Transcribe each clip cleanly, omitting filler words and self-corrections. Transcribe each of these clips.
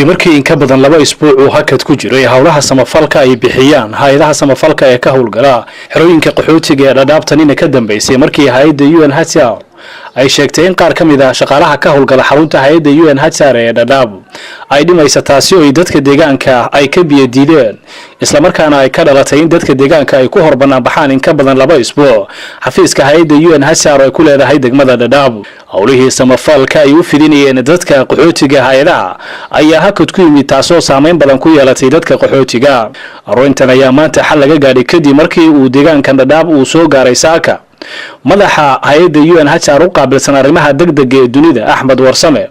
markii in ka badan 2 isbuuc uu hakad ku jiray hawlaha samafalka ay bixiyaan hay'adaha samafalka ee ka howlgala xerooyinka qaxootiga ee dhadhaabtanina ka dambeysay markii hay'adda UNHCR ay sheegtay in qaar ka mid ah shaqaalaha ka howlgala xarunta hay'adda UNHCR ee dhadhaab ay dhimayso taasi oo dadka deegaanka ay ka biyadiideen isla markaana ay ka dhalatay in dadka deegaanka ay ku horbanaan baxaan in ka badan 2 isbuuc xafiiska hay'adda UNHCR ay ku leedahay degmada dhadhaab hawlihii samafalka ay u fidinayeen dadka qaxootiga hay'adaha ayaa hakad ku yimid taasoo saameyn badan ku yeelatay dadka qaxootiga arrintan ayaa maanta xal laga gaadhay kadib markii uu deegaanka dhadhaab uu soo gaaray saaka madaxa hay'adda UNHCR u qaabilsan arrimaha degdega ee dunida Axmed Warsame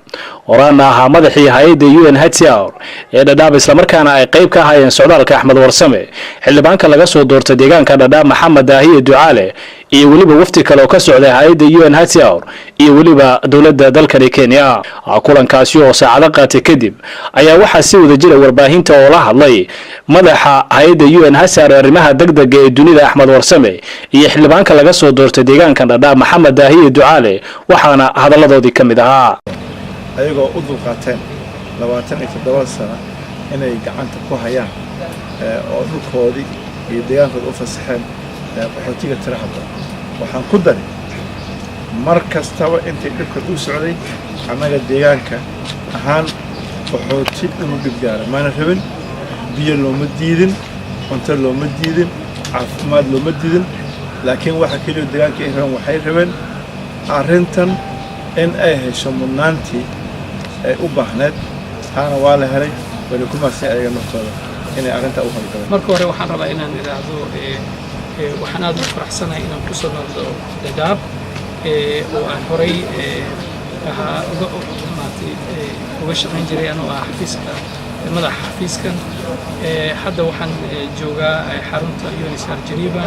oraana ahaa madaxii hay'adda UNHCR ee dhadhaab isla markaana ay qayb ka hayeen socdaalka Axmed Warsame xildhibaanka laga soo doortay deegaanka dhadhaab Maxamed Daahiye Ducaale iyo waliba wafti kale oo ka socday hay'adda UNHCR iyo waliba dawladda dalka Kenya kulankaasi oo saacado qaatay kadib ayaa waxa si wada jira warbaahinta oo la hadlay madaxa hay'adda UNHCR arrimaha degdega ee dunida Axmed Warsame iyo xildhibaanka laga soo doortay deegaanka dhadhaab Maxamed Daahiye Ducaale waxaana hadaladoodii kamid ahaa ayagoo u dulqaateen 27 sano inay gacanta ku hayaan oo dhulkoodii iyo deegaankooda u fasaxeen qaxootiga tiraahdo waxaan ku daray mar kastaba intay dhibka u socday anaga deegaanka ahaan qaxooti inuu dhib gaaro maana rabin biyo looma diidin cunto looma diidin caafimaad looma diidin laakiin waxa kaliya deegaanka ay rabeen waxay rabeen arrintan in ay hesho mudnaantii ay u baahneed taana waa la helay wali kuma sii ayaga naftooda inay arrinta u hawlgalaan marka hore waxaan rabaa inaan iraahdo waxaan aad u faraxsanahay inaan ku soo noqdo dhadhaab oo aan horay uga shaqayn jiray anoo ah xafiiska madaxa xafiiskan hadda waxaan joogaa xarunta UNHCR Geneva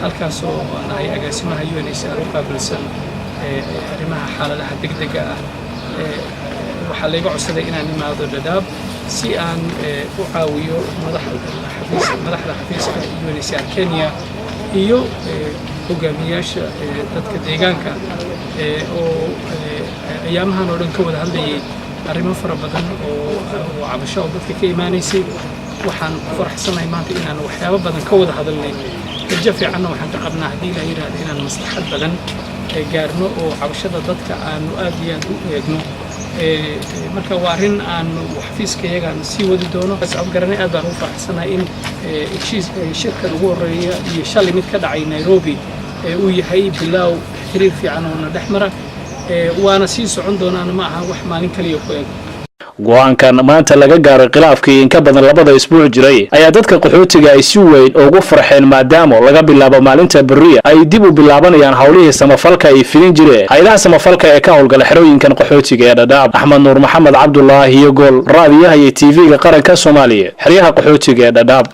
halkaas oo aan ahay agaasimaha UNHCR u qaabilsan arrimaha xaaladaha degdega ah waxaa layga codsaday inaan imaado dhadhaab si aan u caawiyo madaxda xafiiska UNHCR Kenya iyo hogaamiyaasha dadka deegaanka oo ayaamahan oo dhan ka wada hadlayay arrimo fara badan oo cabasho oo dadka ka imaanaysay waxaan ku faraxsanahay maanta inaan waxyaabo badan ka wada hadalnay rajo fiicanna waxaan ka qabnaa haddii la yiraahdo inaan maslaxad badan gaarno oo cabashada dadka aanu aad iyo aad u eegno marka waa arrin aan xafiiskayagaan sii wadi doono garanay aad baan u faraxsanahay in shirkan ugu horeeya iyo shalay mid ka dhacay Nairobi uu yahay bilaaw xiriir fiican oo na dhexmara waana sii socon doonaan ma aha wax maalin kaliya ku eeg go'aankan maanta laga gaaray khilaafkii in ka badan 2 isbuuc jiray ayaa dadka qaxootiga ay si weyn ugu farxeen maadaama laga bilaabo maalinta bariya ay dib u bilaabanayaan hawlihii samafalka ay fidin jireen hay'adaha samafalka ee ka howlgala xerooyinkan qaxootiga ee dhadhaab Axmed Nuur Maxamed Cabdullaahi iyo Gol raadiyaha iyo TV-ga qaranka Soomaaliya xeryaha qaxootiga ee dhadhaab